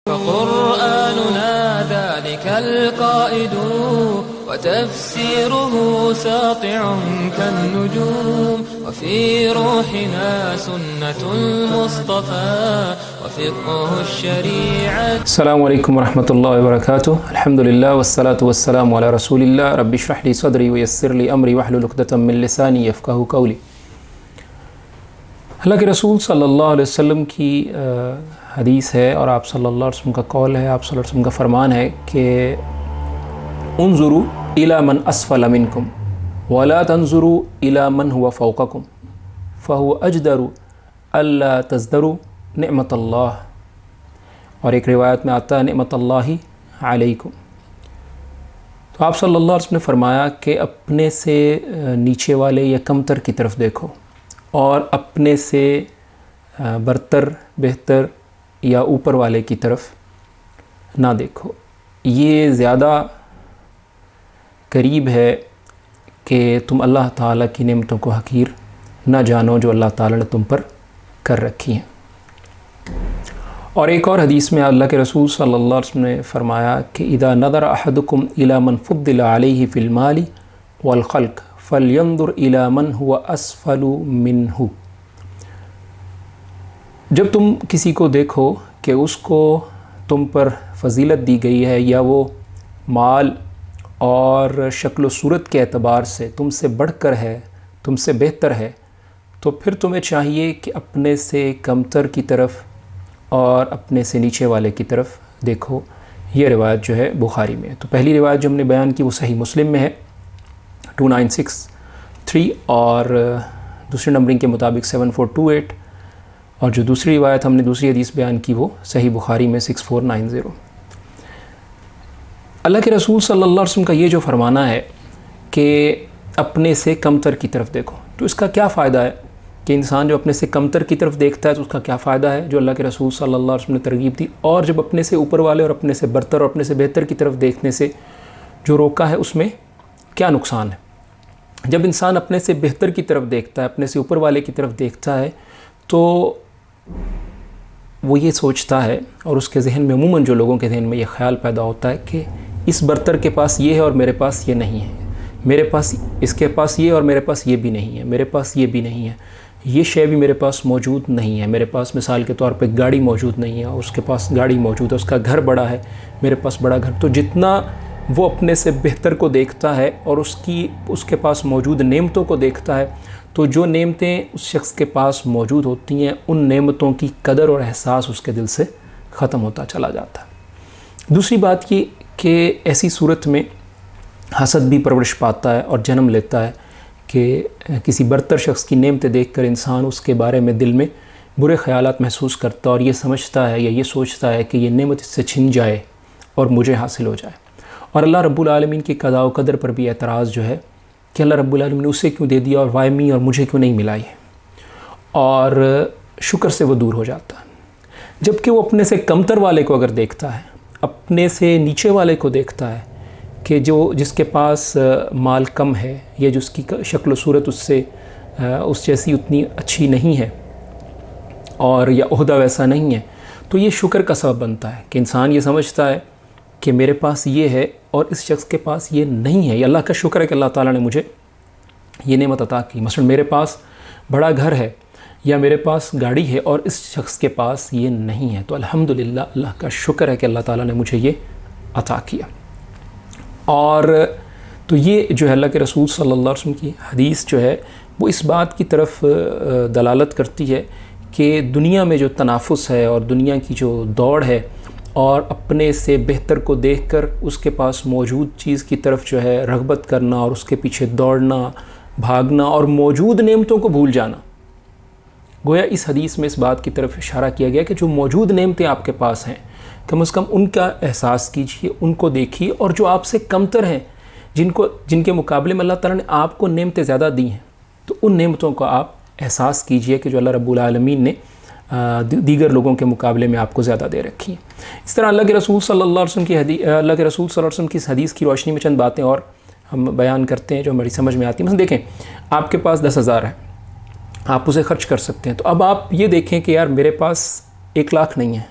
فقرآننا ذلك القائد وتفسيره ساطع كالنجوم وفي روحنا سنة المصطفى وفقه الشريعة. السلام علیکم ورحمۃ اللہ وبرکاتہ. الحمد للہ والصلاة والسلام علی رسول اللہ. رب اشرح لی صدری ویسر لی امری واحلل عقدۃ من لسانی یفقہوا قولی. اللہ کے رسول صلی اللہ علیہ وسلم کی حدیث ہے اور آپ صلی اللہ علیہ وسلم کا قول ہے، آپ صلی اللہ علیہ وسلم کا فرمان ہے کہ انظروا الی من اسفل منکم ولا تنظروا الی من هو فوقکم فهو اجدر الا تزدروا نعمت اللہ. اور ایک روایت میں آتا ہے نعمت اللہ علیکم. تو آپ صلی اللہ علیہ وسلم نے فرمایا کہ اپنے سے نیچے والے یا کمتر کی طرف دیکھو اور اپنے سے برتر بہتر یا اوپر والے کی طرف نہ دیکھو. یہ زیادہ قریب ہے کہ تم اللہ تعالیٰ کی نعمتوں کو حقیر نہ جانو جو اللہ تعالیٰ نے تم پر کر رکھی ہیں. اور ایک اور حدیث میں اللہ کے رسول صلی اللہ علیہ وسلم نے فرمایا کہ اذا نظر احدکم الی من فضل علیہ فی المال والخلق فلینظر الی من هو اسفل منہ. جب تم کسی کو دیکھو کہ اس کو تم پر فضیلت دی گئی ہے یا وہ مال اور شکل و صورت کے اعتبار سے تم سے بڑھ کر ہے، تم سے بہتر ہے، تو پھر تمہیں چاہیے کہ اپنے سے کمتر کی طرف اور اپنے سے نیچے والے کی طرف دیکھو. یہ روایت جو ہے بخاری میں ہے. تو پہلی روایت جو ہم نے بیان کی وہ صحیح مسلم میں ہے 2963 اور دوسری نمبرنگ کے مطابق 7428، اور جو دوسری روایت ہم نے دوسری حدیث بیان کی وہ صحیح بخاری میں 6490. اللہ کے رسول صلی اللہ علیہ وسلم کا یہ جو فرمانا ہے کہ اپنے سے کمتر کی طرف دیکھو، تو اس کا کیا فائدہ ہے کہ انسان جو اپنے سے کمتر کی طرف دیکھتا ہے تو اس کا کیا فائدہ ہے جو اللہ کے رسول صلی اللہ علیہ وسلم نے ترغیب دی، اور جب اپنے سے اوپر والے اور اپنے سے برتر اور اپنے سے بہتر کی طرف دیکھنے سے جو روکا ہے اس میں کیا نقصان ہے. جب انسان اپنے سے بہتر کی طرف دیکھتا ہے، اپنے سے اوپر والے کی طرف دیکھتا ہے، تو وہ یہ سوچتا ہے اور اس کے ذہن میں عموماً جو لوگوں کے ذہن میں یہ خیال پیدا ہوتا ہے کہ اس برتر کے پاس یہ ہے اور میرے پاس یہ نہیں ہے، میرے پاس اس کے پاس یہ اور میرے پاس یہ بھی نہیں ہے، میرے پاس یہ بھی نہیں ہے، یہ شے بھی میرے پاس موجود نہیں ہے، میرے پاس مثال کے طور پہ گاڑی موجود نہیں ہے، اس کے پاس گاڑی موجود ہے، اس کا گھر بڑا ہے، میرے پاس بڑا گھر. تو جتنا وہ اپنے سے بہتر کو دیکھتا ہے اور اس کے پاس موجود نعمتوں کو دیکھتا ہے، تو جو نعمتیں اس شخص کے پاس موجود ہوتی ہیں ان نعمتوں کی قدر اور احساس اس کے دل سے ختم ہوتا چلا جاتا ہے. دوسری بات یہ کہ ایسی صورت میں حسد بھی پرورش پاتا ہے اور جنم لیتا ہے کہ کسی برتر شخص کی نعمتیں دیکھ کر انسان اس کے بارے میں دل میں برے خیالات محسوس کرتا ہے اور یہ سمجھتا ہے یا یہ سوچتا ہے کہ یہ نعمت اس سے چھن جائے اور مجھے حاصل ہو جائے. اور اللہ رب العالمین کی قضاء و قدر پر بھی اعتراض جو ہے کہ اللہ رب العالمین نے اسے کیوں دے دیا اور وائمی اور مجھے کیوں نہیں ملا یہ، اور شکر سے وہ دور ہو جاتا ہے. جبکہ وہ اپنے سے کمتر والے کو اگر دیکھتا ہے، اپنے سے نیچے والے کو دیکھتا ہے کہ جس کے پاس مال کم ہے یا جس کی شکل و صورت اس جیسی اتنی اچھی نہیں ہے اور یا عہدہ ویسا نہیں ہے، تو یہ شکر کا سبب بنتا ہے کہ انسان یہ سمجھتا ہے کہ میرے پاس یہ ہے اور اس شخص کے پاس یہ نہیں ہے. یہ اللہ کا شکر ہے کہ اللہ تعالیٰ نے مجھے یہ نعمت عطا کی. مثلا میرے پاس بڑا گھر ہے یا میرے پاس گاڑی ہے اور اس شخص کے پاس یہ نہیں ہے، تو الحمدللہ اللہ کا شکر ہے کہ اللہ تعالیٰ نے مجھے یہ عطا کیا. اور تو یہ جو ہے اللہ کے رسول صلی اللہ علیہ وسلم کی حدیث جو ہے وہ اس بات کی طرف دلالت کرتی ہے کہ دنیا میں جو تنافس ہے اور دنیا کی جو دوڑ ہے اور اپنے سے بہتر کو دیکھ کر اس کے پاس موجود چیز کی طرف جو ہے رغبت کرنا اور اس کے پیچھے دوڑنا، بھاگنا اور موجود نعمتوں کو بھول جانا، گویا اس حدیث میں اس بات کی طرف اشارہ کیا گیا کہ جو موجود نعمتیں آپ کے پاس ہیں کم از کم ان کا احساس کیجئے، ان کو دیکھیے، اور جو آپ سے کمتر ہیں جن کے مقابلے میں اللہ تعالیٰ نے آپ کو نعمتیں زیادہ دی ہیں، تو ان نعمتوں کو آپ احساس کیجئے کہ جو اللہ رب العالمین نے دیگر لوگوں کے مقابلے میں آپ کو زیادہ دے رکھی ہیں. اس طرح اللہ کے رسول صلی اللہ علیہ وسلم کی اس حدیث کی روشنی میں چند باتیں اور ہم بیان کرتے ہیں جو ہماری سمجھ میں آتی ہیں. مثلا دیکھیں، آپ کے پاس 10,000 ہے، آپ اسے خرچ کر سکتے ہیں. تو اب آپ یہ دیکھیں کہ یار میرے پاس 1 لاکھ نہیں ہے،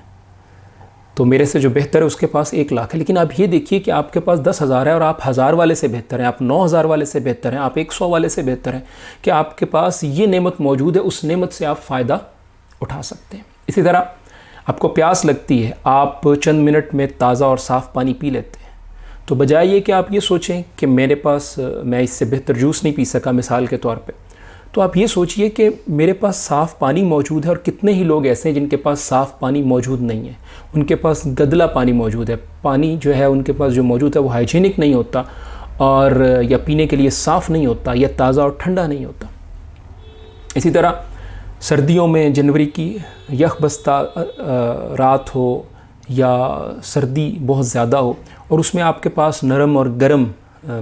تو میرے سے جو بہتر ہے اس کے پاس 1 لاکھ ہے. لیکن آپ یہ دیکھیے کہ آپ کے پاس 10,000 ہے اور آپ 1000 والے سے بہتر ہیں, آپ 9,000 والے سے بہتر ہیں, آپ 100 والے سے بہتر ہیں, کہ آپ کے پاس یہ نعمت موجود ہے, اس نعمت سے آپ فائدہ اٹھا سکتے ہیں. اسی طرح آپ کو پیاس لگتی ہے, آپ چند منٹ میں تازہ اور صاف پانی پی لیتے ہیں. تو بجائے یہ کہ آپ یہ سوچیں کہ میرے پاس میں اس سے بہتر جوس نہیں پی سکا مثال کے طور پہ, تو آپ یہ سوچئے کہ میرے پاس صاف پانی موجود ہے, اور کتنے ہی لوگ ایسے ہیں جن کے پاس صاف پانی موجود نہیں ہے, ان کے پاس گدلا پانی موجود ہے. پانی جو ہے ان کے پاس جو موجود ہے وہ ہائیجینک نہیں ہوتا, اور یا پینے کے لیے صاف نہیں ہوتا, یا تازہ اور ٹھنڈا نہیں ہوتا. اسی طرح سردیوں میں جنوری کی یخ بستہ رات ہو یا سردی بہت زیادہ ہو, اور اس میں آپ کے پاس نرم اور گرم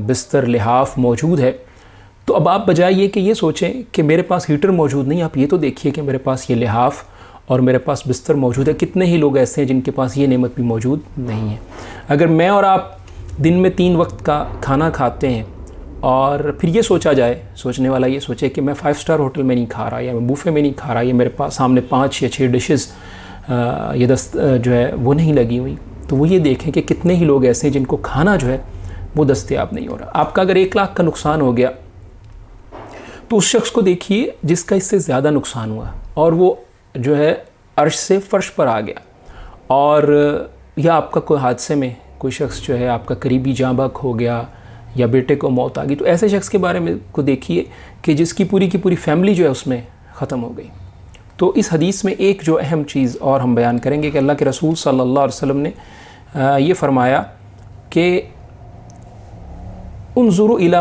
بستر لحاف موجود ہے, تو اب آپ بجائے یہ کہ یہ سوچیں کہ میرے پاس ہیٹر موجود نہیں, آپ یہ تو دیکھیے کہ میرے پاس یہ لحاف اور میرے پاس بستر موجود ہے. کتنے ہی لوگ ایسے ہیں جن کے پاس یہ نعمت بھی موجود نہیں ہے. اگر میں اور آپ دن میں 3 وقت کا کھانا کھاتے ہیں, اور پھر یہ سوچا جائے, سوچنے والا یہ سوچے کہ میں 5 اسٹار ہوٹل میں نہیں کھا رہا, یا میں بوفے میں نہیں کھا رہا, یا میرے پاس سامنے 5 یا 6 ڈشز یہ جو ہے وہ نہیں لگی ہوئی, تو وہ یہ دیکھیں کہ کتنے ہی لوگ ایسے ہیں جن کو کھانا جو ہے وہ دستیاب نہیں ہو رہا. آپ کا اگر 1 لاکھ کا نقصان ہو گیا, تو اس شخص کو دیکھیے جس کا اس سے زیادہ نقصان ہوا, اور وہ جو ہے عرش سے فرش پر آ گیا, اور یا آپ کا کوئی حادثے میں کوئی شخص جو ہے آپ کا قریبی جاں بحق ہو گیا, یا بیٹے کو موت آ گئی, تو ایسے شخص کے بارے میں کو دیکھیے کہ جس کی پوری فیملی جو ہے اس میں ختم ہو گئی. تو اس حدیث میں ایک جو اہم چیز اور ہم بیان کریں گے کہ اللہ کے رسول صلی اللہ علیہ وسلم نے یہ فرمایا کہ انظروا الی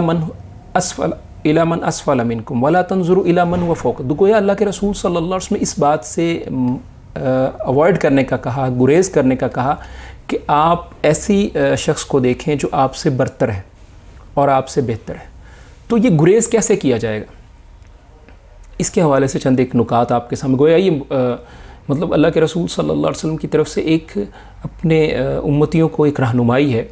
من اسفل منکم ولا تنظروا الی من هو فوق. گویا اللہ کے رسول صلی اللہ علیہ وسلم نے اس بات سے اوائڈ کرنے کا کہا, گریز کرنے کا کہا کہ آپ ایسی شخص کو دیکھیں جو آپ سے برتر ہے اور آپ سے بہتر ہے. تو یہ گریز کیسے کیا جائے گا, اس کے حوالے سے چند ایک نکات آپ کے سامنے. گویا یہ مطلب اللہ کے رسول صلی اللہ علیہ وسلم کی طرف سے ایک اپنے امتیوں کو ایک رہنمائی ہے.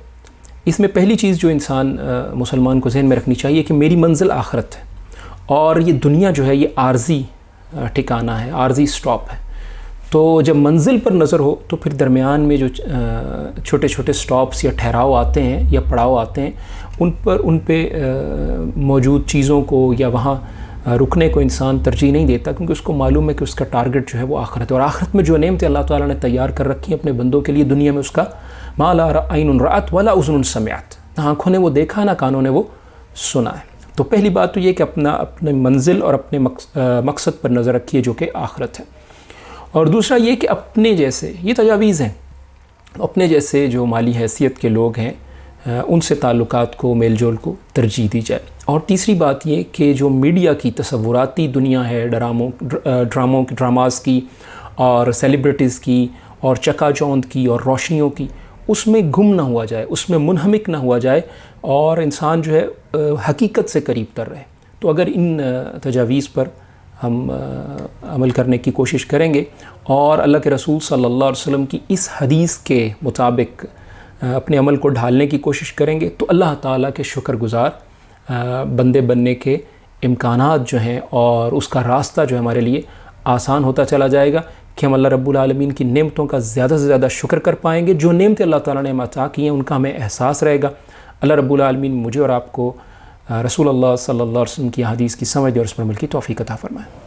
اس میں پہلی چیز جو انسان مسلمان کو ذہن میں رکھنی چاہیے کہ میری منزل آخرت ہے, اور یہ دنیا جو ہے یہ عارضی ٹھکانہ ہے, عارضی سٹاپ ہے. تو جب منزل پر نظر ہو تو پھر درمیان میں جو چھوٹے چھوٹے سٹاپس یا ٹھہراؤ آتے ہیں یا پڑاؤ آتے ہیں, ان پہ موجود چیزوں کو یا وہاں رکنے کو انسان ترجیح نہیں دیتا, کیونکہ اس کو معلوم ہے کہ اس کا ٹارگٹ جو ہے وہ آخرت ہے. اور آخرت میں جو نعمتیں اللہ تعالیٰ نے تیار کر رکھی ہیں اپنے بندوں کے لیے, دنیا میں اس کا ما لا عین رأت ولا اذن سمعت, نہ آنکھوں نے وہ دیکھا نہ کانوں نے وہ سنا ہے. تو پہلی بات تو یہ کہ اپنے منزل اور اپنے مقصد پر نظر رکھیے جو کہ آخرت ہے. اور دوسرا یہ کہ اپنے جیسے, یہ تجاویز ہیں, اپنے جیسے جو مالی حیثیت کے لوگ ہیں ان سے تعلقات کو, میل جول کو ترجیح دی جائے. اور تیسری بات یہ کہ جو میڈیا کی تصوراتی دنیا ہے, ڈراماز کی اور سیلیبریٹیز کی اور چکا چوند کی اور روشنیوں کی, اس میں گم نہ ہوا جائے, اس میں منہمک نہ ہوا جائے, اور انسان جو ہے حقیقت سے قریب تر رہے. تو اگر ان تجاویز پر ہم عمل کرنے کی کوشش کریں گے اور اللہ کے رسول صلی اللہ علیہ وسلم کی اس حدیث کے مطابق اپنے عمل کو ڈھالنے کی کوشش کریں گے, تو اللہ تعالیٰ کے شکر گزار بندے بننے کے امکانات جو ہیں اور اس کا راستہ جو ہے ہمارے لیے آسان ہوتا چلا جائے گا, کہ ہم اللہ رب العالمین کی نعمتوں کا زیادہ سے زیادہ شکر کر پائیں گے. جو نعمتیں اللہ تعالیٰ نے ہمیں عطا کی ہیں ان کا ہمیں احساس رہے گا. اللہ رب العالمین مجھے اور آپ کو رسول اللہ صلی اللہ علیہ وسلم کی حدیث کی سمجھ اور اس پر عمل کی توفیق عطا فرمائے.